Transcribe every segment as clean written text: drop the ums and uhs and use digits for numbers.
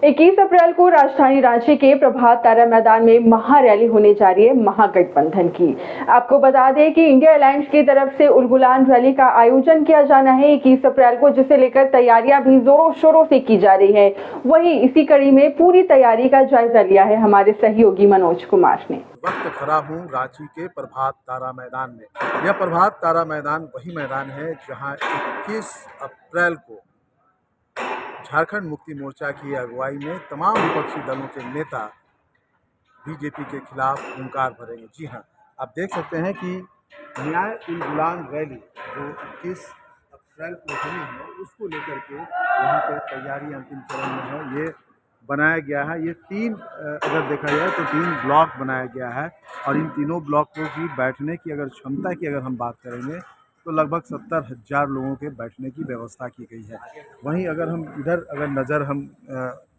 21 अप्रैल को राजधानी रांची के प्रभात तारा मैदान में महारैली होने जा रही है महागठबंधन की। आपको बता दें कि इंडिया अलायंस की तरफ से उलगुलान रैली का आयोजन किया जाना है 21 अप्रैल को, जिसे लेकर तैयारियां भी जोरों शोरों से की जा रही है। वहीं इसी कड़ी में पूरी तैयारी का जायजा लिया है हमारे सहयोगी मनोज कुमार ने। वक्त खड़ा हूँ रांची के प्रभात तारा मैदान में। यह प्रभात तारा मैदान वही मैदान है जहाँ 21 अप्रैल को झारखंड मुक्ति मोर्चा की अगुवाई में तमाम विपक्षी दलों के नेता बीजेपी के खिलाफ हुंकार भरेंगे। जी हाँ, आप देख सकते हैं कि न्याय उलगुलान रैली जो 21 अप्रैल को होनी है, उसको लेकर के यहाँ पे तैयारी अंतिम चरण में है। ये बनाया गया है, ये अगर देखा जाए तो 3 ब्लॉक बनाया गया है और इन तीनों ब्लॉकों की बैठने की अगर क्षमता की अगर हम बात करेंगे तो लगभग 70,000 लोगों के बैठने की व्यवस्था की गई है। वहीं अगर हम इधर नज़र हम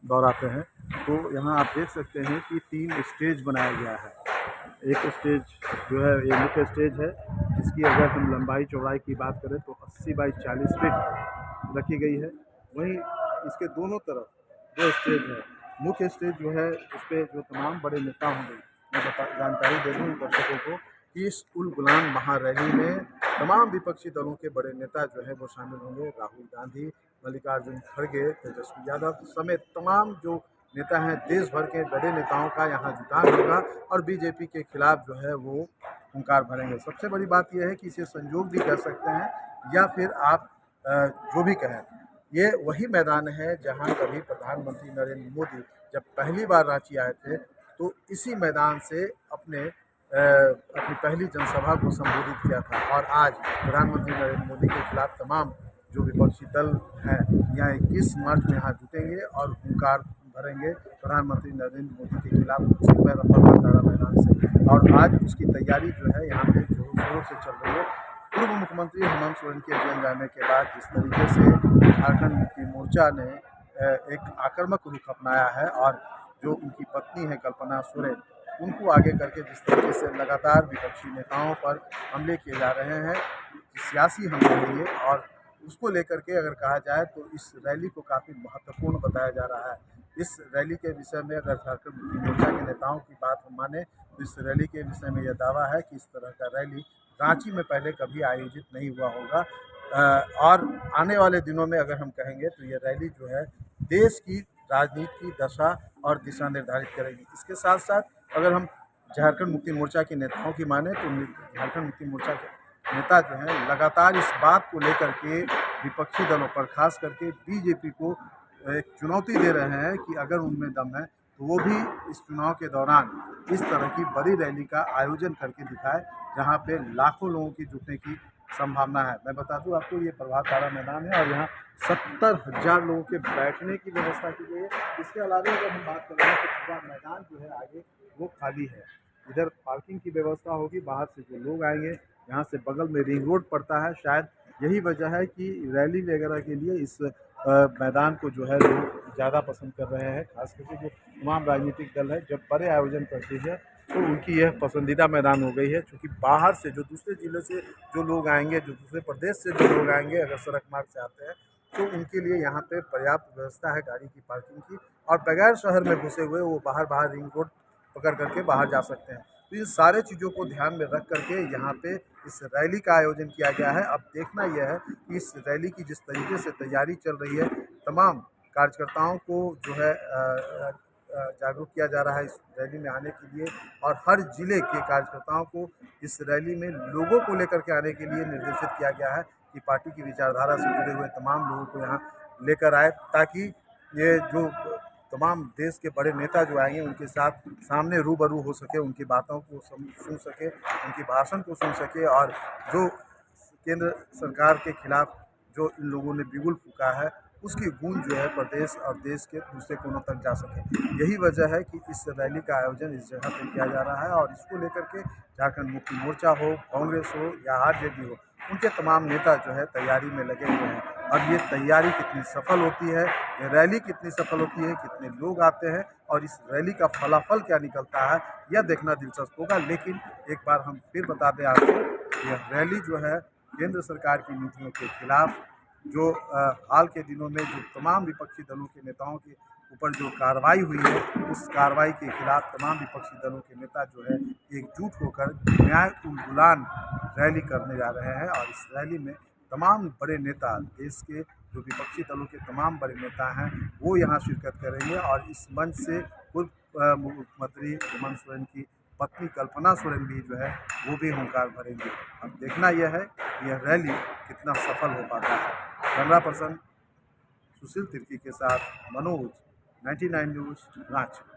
दौड़ाते हैं तो यहाँ आप देख सकते हैं कि 3 स्टेज बनाया गया है। एक स्टेज जो है ये मुख्य स्टेज है, जिसकी अगर हम लंबाई चौड़ाई की बात करें तो 80 बाई 40 फीट रखी गई है। वहीं इसके दोनों तरफ 2 स्टेज है। मुख्य स्टेज जो है उस पर जो तमाम बड़े नेता होंगे, मैं जानकारी दे दूँ दर्शकों को कि इस उलगुलान महारैली में तमाम विपक्षी दलों के बड़े नेता जो है वो शामिल होंगे। राहुल गांधी, मल्लिकार्जुन खड़गे, तेजस्वी यादव समेत तमाम जो नेता हैं, देश भर के बड़े नेताओं का यहाँ जुटान होगा और बीजेपी के खिलाफ जो है वो हुंकार भरेंगे। सबसे बड़ी बात यह है कि इसे संयोग भी कह सकते हैं या फिर आप जो भी कहें, ये वही मैदान है जहाँ कभी प्रधानमंत्री नरेंद्र मोदी जब पहली बार रांची आए थे तो इसी मैदान से अपनी पहली जनसभा को संबोधित किया था। और आज प्रधानमंत्री नरेंद्र मोदी के खिलाफ तमाम जो विपक्षी दल हैं यहाँ 21 मार्च में यहाँ जुटेंगे और हुंकार भरेंगे प्रधानमंत्री नरेंद्र मोदी के खिलाफ प्रभात तारा मैदान से। और आज उसकी तैयारी जो है यहाँ पे जोरों शोरों से चल रही है। पूर्व मुख्यमंत्री हेमंत सोरेन के जेल जाने के बाद जिस तरीके से झारखंड मुक्ति मोर्चा ने एक आक्रामक रुख अपनाया है और जो उनकी पत्नी है कल्पना सोरेन, उनको आगे करके जिस तरीके से लगातार विपक्षी नेताओं पर हमले किए जा रहे हैं, सियासी हमले हैं ये, और उसको लेकर के अगर कहा जाए तो इस रैली को काफ़ी महत्वपूर्ण बताया जा रहा है। इस रैली के विषय में अगर झारखंड मुक्ति मोर्चा के नेताओं की बात हम माने तो इस रैली के विषय में यह दावा है कि इस तरह का रैली रांची में पहले कभी आयोजित नहीं हुआ होगा। और आने वाले दिनों में अगर हम कहेंगे तो ये रैली जो है देश की राजनीति की दशा और दिशा निर्धारित करेगी। इसके साथ साथ अगर हम झारखंड मुक्ति मोर्चा के नेताओं की माने तो झारखंड मुक्ति मोर्चा के नेता जो हैं लगातार इस बात को लेकर के विपक्षी दलों पर खास करके बीजेपी को एक चुनौती दे रहे हैं कि अगर उनमें दम है तो वो भी इस चुनाव के दौरान इस तरह की बड़ी रैली का आयोजन करके दिखाए जहां पे लाखों लोगों की जुटने की संभावना है। मैं बता दूं आपको ये प्रभात तारा मैदान है और यहाँ 70,000 लोगों के बैठने की व्यवस्था की गई है। इसके अलावा अगर हम बात करें तो पूरा मैदान जो है आगे वो खाली है। इधर पार्किंग की व्यवस्था होगी, बाहर से जो लोग आएंगे, यहाँ से बगल में रिंग रोड पड़ता है, शायद यही वजह है कि रैली वगैरह के लिए इस मैदान को जो है लोग ज़्यादा पसंद कर रहे हैं। खास करके जो तमाम राजनीतिक दल है जब बड़े आयोजन करती है तो उनकी यह पसंदीदा मैदान हो गई है, क्योंकि बाहर से जो दूसरे ज़िले से जो लोग आएंगे, जो दूसरे प्रदेश से जो लोग आएंगे, अगर सड़क मार्ग से आते हैं तो उनके लिए यहाँ पे पर्याप्त व्यवस्था है गाड़ी की पार्किंग की, और बगैर शहर में घुसे हुए वो बाहर रिंग रोड पकड़ करके बाहर जा सकते हैं। तो इन सारे चीज़ों को ध्यान में रख करके यहाँ पे इस रैली का आयोजन किया गया है। अब देखना यह है कि इस रैली की जिस तरीके से तैयारी चल रही है, तमाम कार्यकर्ताओं को जो है जागरूक किया जा रहा है इस रैली में आने के लिए, और हर जिले के कार्यकर्ताओं को इस रैली में लोगों को लेकर के आने के लिए निर्देशित किया गया है कि पार्टी की विचारधारा से जुड़े हुए तमाम लोगों को यहाँ लेकर आए, ताकि ये जो तमाम देश के बड़े नेता जो आएंगे उनके साथ सामने रूबरू हो सके, उनकी बातों को सुन सके, उनकी भाषण को सुन सके, और जो केंद्र सरकार के खिलाफ जो इन लोगों ने बिगुल फूंका है उसकी गूंज जो है प्रदेश और देश के दूसरे कोनों तक जा सके। यही वजह है कि इस रैली का आयोजन इस जगह पर किया जा रहा है, और इसको लेकर के झारखंड मुक्ति मोर्चा हो, कांग्रेस हो या आरजेडी हो, उनके तमाम नेता जो है तैयारी में लगे हुए हैं। अब ये तैयारी कितनी सफल होती है, ये रैली कितनी सफल होती है, कितने लोग आते हैं और इस रैली का फलाफल क्या निकलता है, यह देखना दिलचस्प होगा। लेकिन एक बार हम फिर बता दें आपको, यह रैली जो है केंद्र सरकार की नीतियों के खिलाफ, जो हाल के दिनों में जो तमाम विपक्षी दलों के नेताओं की ऊपर जो कार्रवाई हुई है उस कार्रवाई के खिलाफ तमाम विपक्षी दलों के नेता जो है एकजुट होकर न्याय उलगुलान रैली करने जा रहे हैं। और इस रैली में तमाम बड़े नेता, देश के जो विपक्षी दलों के तमाम बड़े नेता हैं वो यहाँ शिरकत करेंगे। और इस मंच से पूर्व मुख्यमंत्री हेमंत सोरेन की पत्नी कल्पना सोरेन भी जो है वो भी हुंकार भरेंगे। अब देखना यह है कि यह रैली कितना सफल हो पाता है। कैमरा पर्सन सुशील तिर्की के साथ मनोज, 99 न्यूज़, रांची।